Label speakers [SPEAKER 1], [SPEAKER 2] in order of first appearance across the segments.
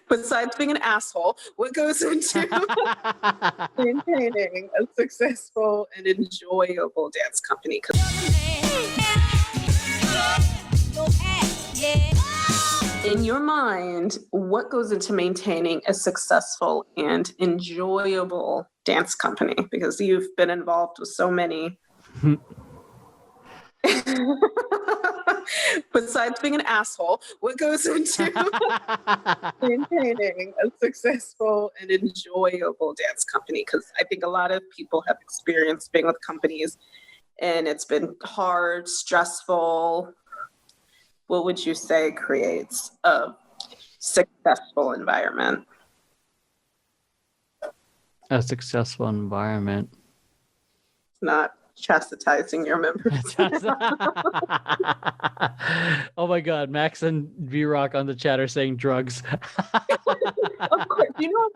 [SPEAKER 1] Besides being an asshole, what goes into maintaining a successful and enjoyable dance company? In your mind, what goes into maintaining a successful and enjoyable dance company? Because you've been involved with so many. Besides being an asshole, what goes into maintaining a successful and enjoyable dance company? Because I think a lot of people have experienced being with companies and it's been hard, stressful. What would you say creates a successful environment?
[SPEAKER 2] A successful environment.
[SPEAKER 1] It's not chastising your members.
[SPEAKER 2] Oh my God, Max and V-Rock on the chat are saying drugs.
[SPEAKER 1] Of course. You know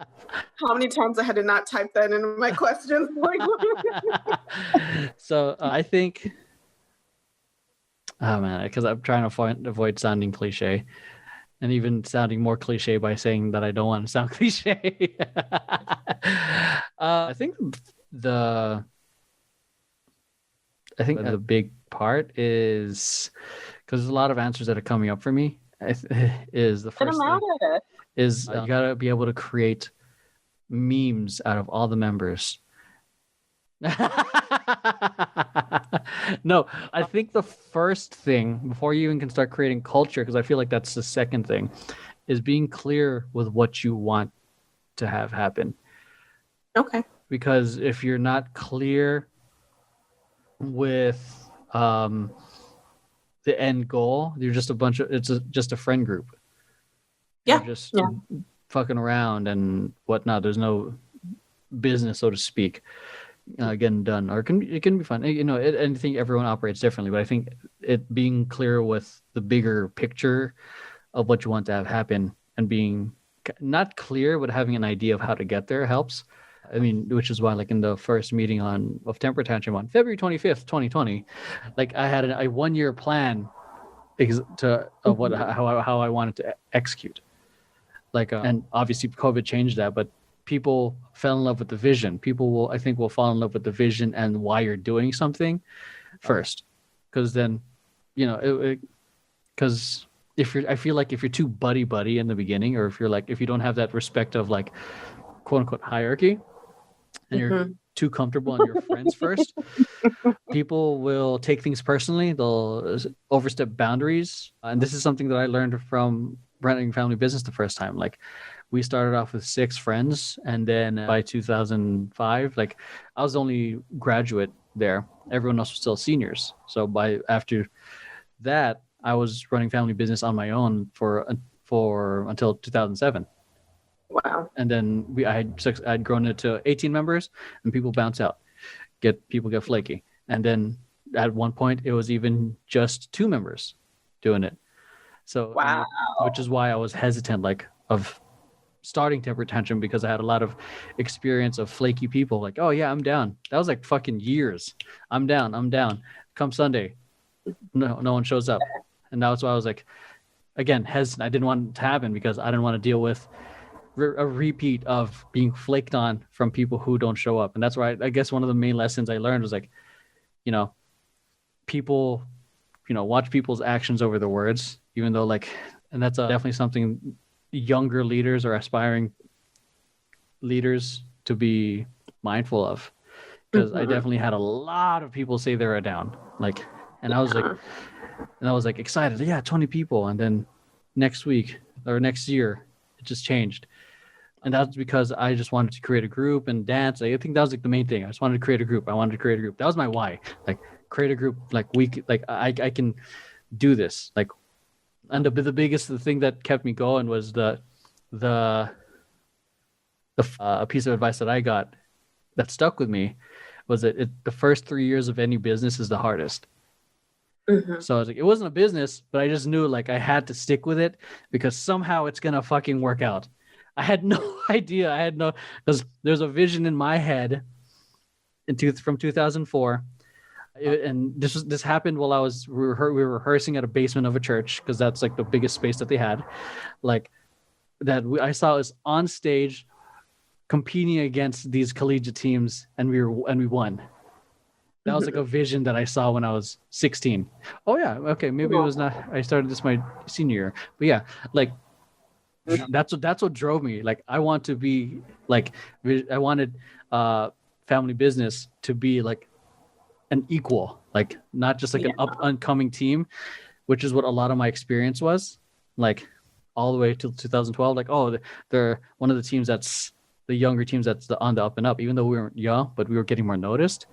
[SPEAKER 1] how many times I had to not type that into my questions?
[SPEAKER 2] So I think, oh man, because I'm trying to avoid sounding cliche and even sounding more cliche by saying that I don't want to sound cliche. I think the big part is, because there's a lot of answers that are coming up for me, is the first thing is you got to be able to create memes out of all the members. No, I think the first thing, before you even can start creating culture, because I feel like that's the second thing, is being clear with what you want to have happen.
[SPEAKER 1] Okay.
[SPEAKER 2] Because if you're not clear with the end goal, you're just just a friend group.
[SPEAKER 1] Yeah.
[SPEAKER 2] You're just fucking around and whatnot. There's no business, so to speak, getting done. Or it can be fun. I think everyone operates differently, but I think it being clear with the bigger picture of what you want to have happen and being not clear, but having an idea of how to get there helps. I mean, which is why, like in the first meeting of Temper Tantrum on February 25th, 2020, like I had a 1-year plan how I wanted to execute. Like, and obviously COVID changed that, but people fell in love with the vision. People will fall in love with the vision and why you're doing something first, because then, because I feel like if you're too buddy in the beginning, or if you don't have that respect of like quote unquote hierarchy, and you're too comfortable on your friends first, people will take things personally. They'll overstep boundaries. And this is something that I learned from running family business the first time. Like, we started off with 6 friends, and then by 2005, like I was the only graduate there. Everyone else was still seniors. So after that, I was running family business on my own for until 2007.
[SPEAKER 1] Wow.
[SPEAKER 2] And then I'd grown it to 18 members, and people bounce out. People get flaky. And then at one point it was even just 2 members doing it. So,
[SPEAKER 1] wow.
[SPEAKER 2] Which is why I was hesitant of starting Temper Tantrum, because I had a lot of experience of flaky people like, oh yeah, I'm down. That was like fucking years. I'm down. Come Sunday, no one shows up. And that's why I was like, again, hesitant. I didn't want it to happen because I didn't want to deal with a repeat of being flaked on from people who don't show up. And that's why I guess one of the main lessons I learned was like, people, watch people's actions over the words, even though and that's definitely something younger leaders or aspiring leaders to be mindful of. Because I definitely had a lot of people say they were down. And I was like excited. Yeah, 20 people. And then next week or next year, it just changed. And that's because I just wanted to create a group and dance. I think that was the main thing. I just wanted to create a group. That was my why. Create a group. I can do this. And the biggest thing that kept me going was the piece of advice that I got that stuck with me was that the first 3 years of any business is the hardest. Mm-hmm. So I was like, it wasn't a business, but I just knew I had to stick with it because somehow it's gonna fucking work out. I had no idea. Because there's a vision in my head from 2004. And this happened while we were rehearsing at a basement of a church, because that's like the biggest space that they had. Like I saw us on stage competing against these collegiate teams, and we won. That was like a vision that I saw when I was 16. Oh yeah, okay, maybe it was not. I started this my senior year, but yeah, like that's what drove me. Like I want to be like, I wanted family business to be like an equal, like not just like an upcoming team, which is what a lot of my experience was, like all the way till 2012. Like, oh, they're one of the teams that's the younger teams that's on the up and up, even though we weren't young, but we were getting more noticed.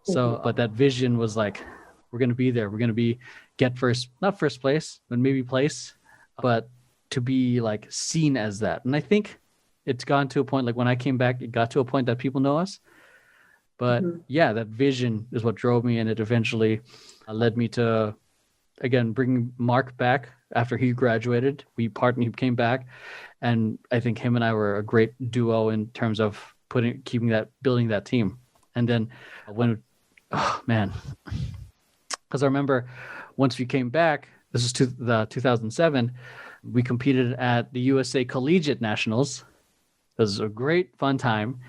[SPEAKER 2] So, but that vision was like, we're going to be there. We're going to get not first place, but maybe place, but to be like seen as that. And I think it's gone to a point, like when I came back, it got to a point that people know us. But yeah, that vision is what drove me, and it eventually led me to, again, bring Mark back after he graduated. He came back, and I think him and I were a great duo in terms of building that team. And then because I remember once we came back, this was the 2007, we competed at the USA Collegiate Nationals. It was a great fun time,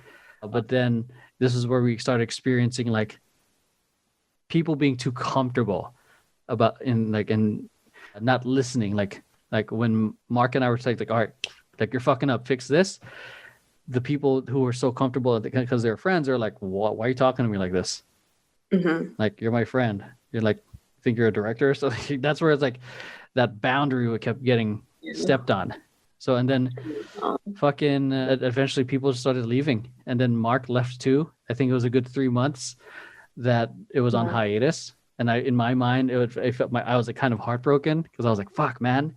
[SPEAKER 2] but then this is where we started experiencing like people being too comfortable in not listening. Like when Mark and I were like, all right, like you're fucking up, fix this. The people who were so comfortable because they're friends are like, why are you talking to me like this? Like, you're my friend. You're like, think you're a director? So that's where it's like that boundary kept getting stepped on. So, and then eventually people started leaving. And then Mark left too. I think it was a good 3 months that it was on hiatus. And in my mind, I was like kind of heartbroken, because I was like, fuck, man.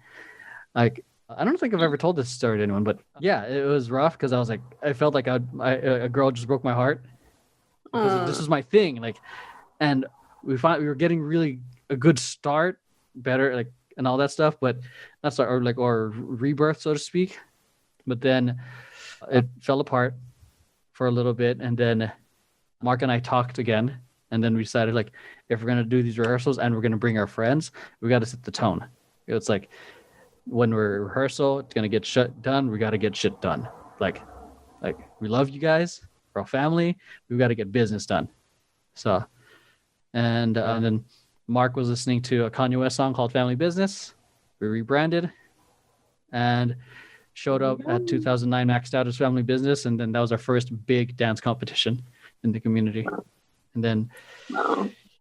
[SPEAKER 2] Like, I don't think I've ever told this story to anyone, but yeah, it was rough, because I was like, I felt like a girl just broke my heart, because this was my thing. Like, and we were getting really a good start, better, like, and all that stuff, but not start, or rebirth, so to speak. But then it fell apart for a little bit, and then Mark and I talked again, and then we decided, like, if we're gonna do these rehearsals and we're gonna bring our friends, we got to set the tone. It's like, when we're rehearsal, it's gonna get shit done. We got to get shit done. Like we love you guys, we're all family. We've got to get business done. So, and then Mark was listening to a Kanye West song called "Family Business." We rebranded and showed up at 2009, maxed out as Family Business, and then that was our first big dance competition in the community. And then,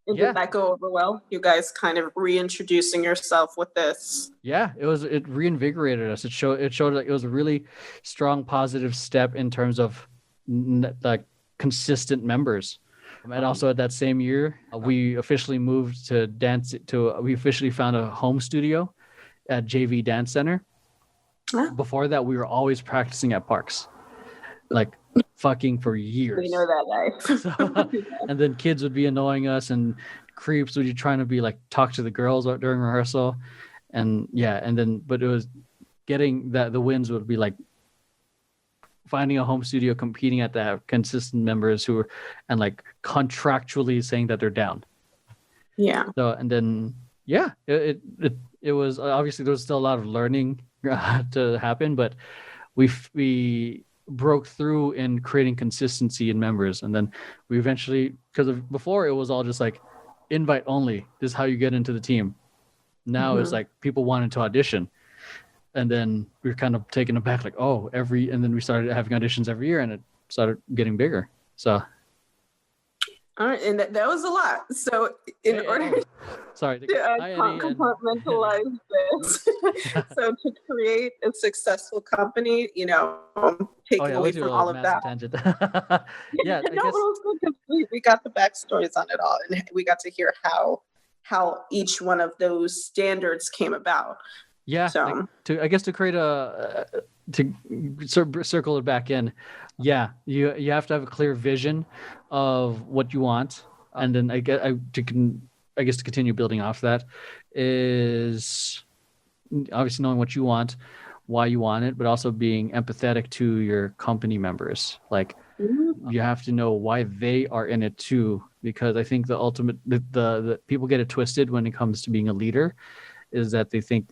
[SPEAKER 1] did that go over well? You guys kind of reintroducing yourself with this? Yeah,
[SPEAKER 2] it reinvigorated us. It showed like it was a really strong positive step in terms of like consistent members. And also at that same year, we officially moved to we officially found a home studio at JV Dance Center. Before that, we were always practicing at parks, like fucking for years.
[SPEAKER 1] We know that life.
[SPEAKER 2] So, and then kids would be annoying us, and creeps would be trying to be like talk to the girls during rehearsal, and but it was getting the wins would be like finding a home studio, competing at that, consistent members who were, and like contractually saying that they're down.
[SPEAKER 1] Yeah.
[SPEAKER 2] So, and then it was obviously there was still a lot of learning to happen, but we broke through in creating consistency in members. And then we eventually, before it was all just like invite only, this is how you get into the team. Now it's like people wanted to audition, and then we were kind of taken aback, like, and then we started having auditions every year, and it started getting bigger. So
[SPEAKER 1] all right, and that was a lot. So in order to compartmentalize this, so to create a successful company, taking away from all of that.
[SPEAKER 2] Yeah,
[SPEAKER 1] it was good, because we got the backstories on it all, and we got to hear how each one of those standards came about.
[SPEAKER 2] Yeah, so to create to circle it back in, you have to have a clear vision of what you want, and then to continue building off that is obviously knowing what you want, why you want it, but also being empathetic to your company members. Like you have to know why they are in it too, because I think the people get it twisted when it comes to being a leader, is that they think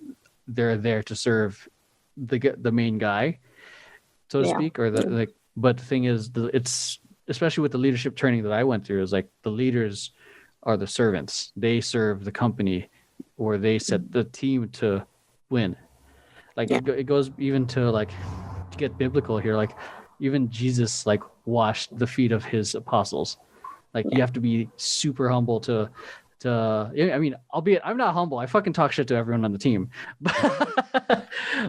[SPEAKER 2] they're there to serve the main guy, so to speak, or but the thing is, it's especially with the leadership training that I went through, is like the leaders are the servants. They serve the company, or they set the team to win. Like it goes even to, like, to get biblical here, like even Jesus like washed the feet of his apostles. Like you have to be super humble to I mean, albeit I'm not humble. I fucking talk shit to everyone on the team.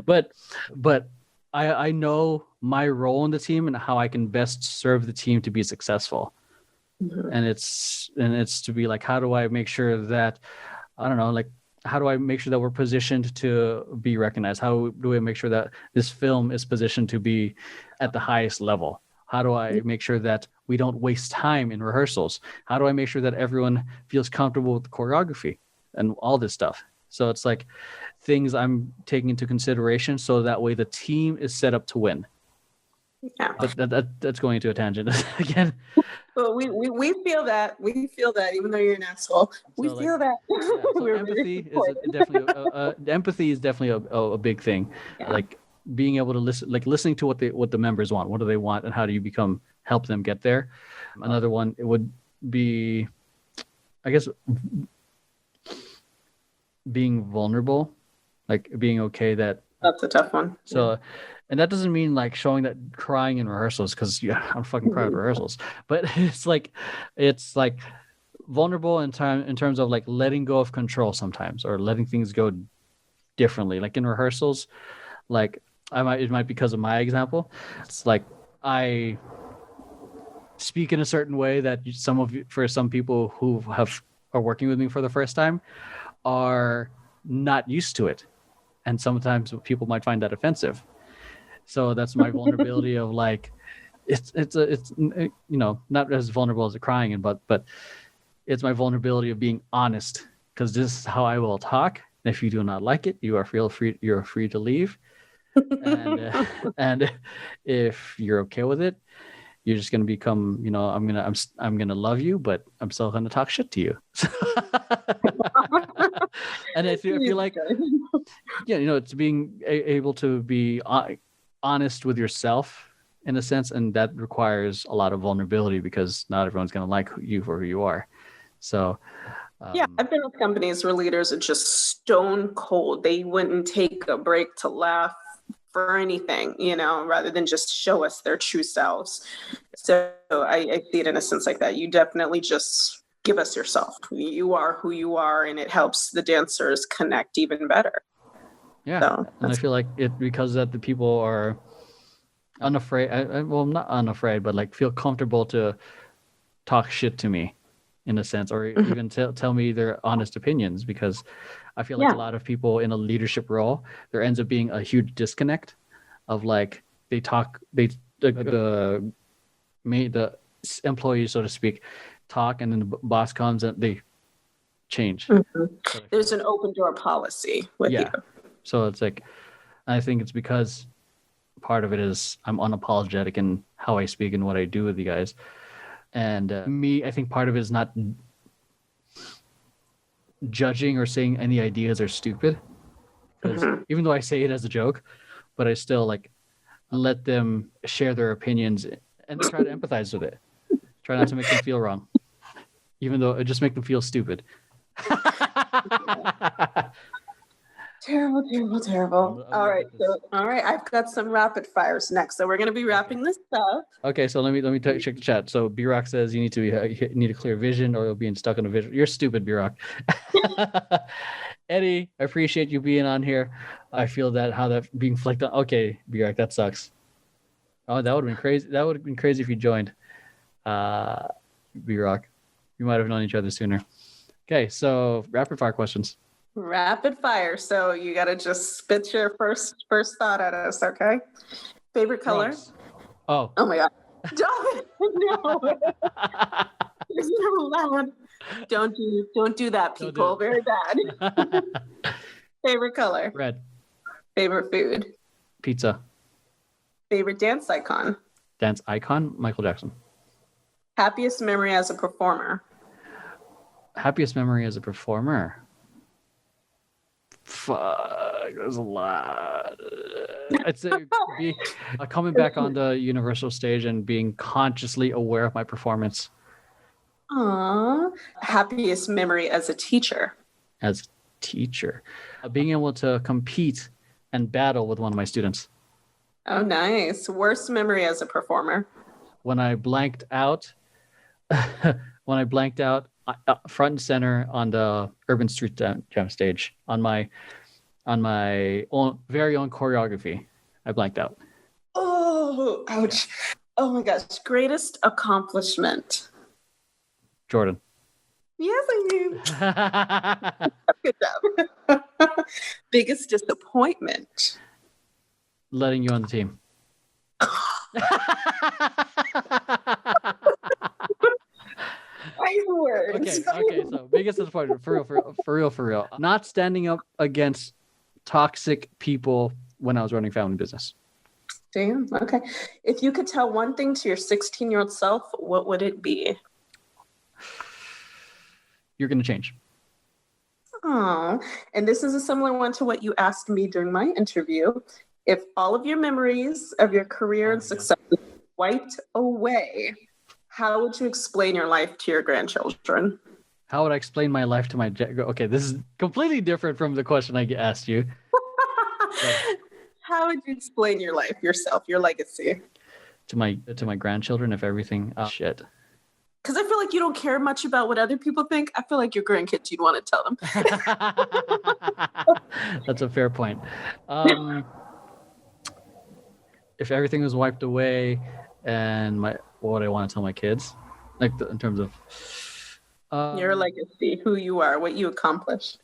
[SPEAKER 2] but I know my role in the team and how I can best serve the team to be successful. And it's to be like, how do I make sure that, I don't know, like, how do I make sure that we're positioned to be recognized? How do we make sure that this film is positioned to be at the highest level? How do I make sure that we don't waste time in rehearsals? How do I make sure that everyone feels comfortable with the choreography and all this stuff? So it's like things I'm taking into consideration, so that way the team is set up to win. Yeah. But that's going into a tangent again.
[SPEAKER 1] Well, we feel that. We feel that, even though you're an asshole. We feel that.
[SPEAKER 2] So empathy is definitely a big thing. Yeah. Like being able to listening to what the members want. What do they want, and how do you help them get there? Another one, it would be, I guess, being vulnerable, like being okay that.
[SPEAKER 1] That's a tough one.
[SPEAKER 2] So. And that doesn't mean like showing that crying in rehearsals, because I'm fucking crying at rehearsals. But it's like vulnerable in terms of like letting go of control sometimes, or letting things go differently. Like in rehearsals, like it might because of my example. It's like I speak in a certain way that for some people who are working with me for the first time are not used to it, and sometimes people might find that offensive. So that's my vulnerability of like, it's not as vulnerable as the crying, but it's my vulnerability of being honest, because this is how I will talk. And if you do not like it, you're free to leave. And if you're okay with it, you're just gonna become, I'm gonna love you, but I'm still gonna talk shit to you. And I feel like, it's being able to be honest with yourself in a sense, and that requires a lot of vulnerability, because not everyone's going to like you for who you are. So
[SPEAKER 1] I've been with companies where leaders are just stone cold. They wouldn't take a break to laugh for anything, rather than just show us their true selves. So I see it in a sense like that. You definitely just give us yourself. You are who you are, and it helps the dancers connect even better.
[SPEAKER 2] Yeah, so, and I feel like because that the people are unafraid. Well, not unafraid, but like feel comfortable to talk shit to me, in a sense, or even tell me their honest opinions. Because I feel like a lot of people in a leadership role, there ends up being a huge disconnect of like the employees, so to speak, talk, and then the boss comes and they change.
[SPEAKER 1] Mm-hmm. So there's an open door policy with you.
[SPEAKER 2] So it's like, I think it's because part of it is I'm unapologetic in how I speak and what I do with you guys. And I think part of it is not judging or saying any ideas are stupid. Because even though I say it as a joke, but I still like let them share their opinions and try to empathize with it. Try not to make them feel wrong, even though it just make them feel stupid.
[SPEAKER 1] Terrible. All right. I've got some rapid fires next. So we're going to be wrapping this up.
[SPEAKER 2] Okay. So let me check the chat. So B-Rock says you need a clear vision, or you'll be stuck in a vision. You're stupid, B-Rock. Eddie, I appreciate you being on here. I feel that how that being flicked on. Okay, B-Rock, that sucks. Oh, that would have been crazy. That would have been crazy if you joined. B-Rock, we might have known each other sooner. Okay. So rapid fire questions.
[SPEAKER 1] Rapid fire. So you got to just spit your first thought at us, okay? Favorite color?
[SPEAKER 2] Drugs. Oh
[SPEAKER 1] my God. No. It's not allowed. Don't do that, people. Very bad. Favorite color?
[SPEAKER 2] Red.
[SPEAKER 1] Favorite food?
[SPEAKER 2] Pizza.
[SPEAKER 1] Favorite dance icon?
[SPEAKER 2] Dance icon? Michael Jackson.
[SPEAKER 1] Happiest memory as a performer.
[SPEAKER 2] Happiest memory as a performer. Fuck, there's a lot. I'd say coming back on the Universal stage and being consciously aware of my performance.
[SPEAKER 1] Aww. Happiest memory as a teacher.
[SPEAKER 2] As a teacher. Being able to compete and battle with one of my students.
[SPEAKER 1] Oh, nice. Worst memory as a performer.
[SPEAKER 2] When I blanked out, front and center on the Urban Street Jam stage on my own very own choreography. I blanked out.
[SPEAKER 1] Oh, ouch. Oh my gosh. Greatest accomplishment.
[SPEAKER 2] Jordan.
[SPEAKER 1] Yes, I do. Good job. Biggest disappointment.
[SPEAKER 2] Letting you on the team.
[SPEAKER 1] Nice words.
[SPEAKER 2] Okay. So biggest disappointment, for real. Not standing up against toxic people when I was running family business.
[SPEAKER 1] Damn. Okay. If you could tell one thing to your 16-year-old self, what would it be?
[SPEAKER 2] You're going to change.
[SPEAKER 1] Oh, and this is a similar one to what you asked me during my interview. If all of your memories of your career and success wiped away, how would you explain your life to your grandchildren?
[SPEAKER 2] How would I explain my life to my... Okay, this is completely different from the question I asked you.
[SPEAKER 1] How would you explain your life, yourself, your legacy?
[SPEAKER 2] To my grandchildren, if everything... shit.
[SPEAKER 1] Because I feel like you don't care much about what other people think. I feel like your grandkids, you'd want to tell them.
[SPEAKER 2] That's a fair point. If everything was wiped away and what I want to tell my kids, like in terms of...
[SPEAKER 1] your legacy, who you are, what you accomplished.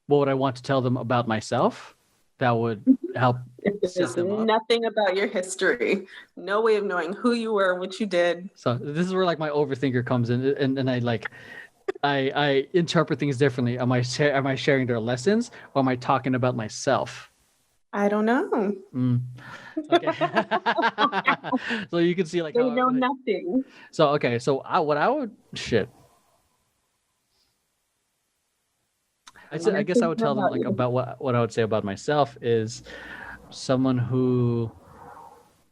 [SPEAKER 2] What would I want to tell them about myself? That would help set them up.
[SPEAKER 1] Nothing about your history. No way of knowing who you were, what you did.
[SPEAKER 2] So this is where like my overthinker comes in, and I interpret things differently. Am I sharing their lessons, or am I talking about myself?
[SPEAKER 1] I don't know.
[SPEAKER 2] Okay. So you can see like
[SPEAKER 1] they know nothing.
[SPEAKER 2] So okay, so I guess I would tell them like about what I would say about myself is someone who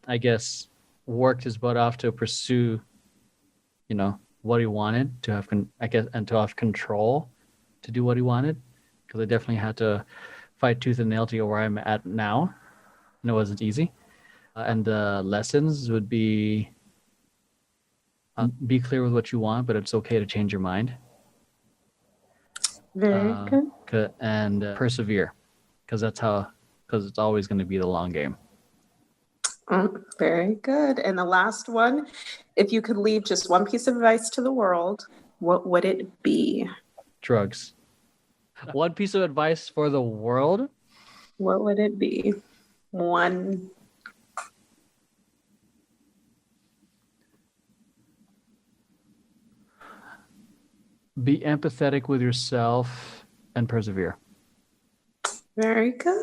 [SPEAKER 2] I guess worked his butt off to pursue, what he wanted to have, and to have control to do what he wanted. Because I definitely had to fight tooth and nail to get where I'm at now, and it wasn't easy. And the lessons would be clear with what you want, but it's okay to change your mind.
[SPEAKER 1] Very good.
[SPEAKER 2] And persevere, because it's always going to be the long game.
[SPEAKER 1] Very good. And the last one, if you could leave just one piece of advice to the world, what would it be?
[SPEAKER 2] Drugs. One piece of advice for the world?
[SPEAKER 1] What would it be? One.
[SPEAKER 2] Be empathetic with yourself and persevere.
[SPEAKER 1] Very good.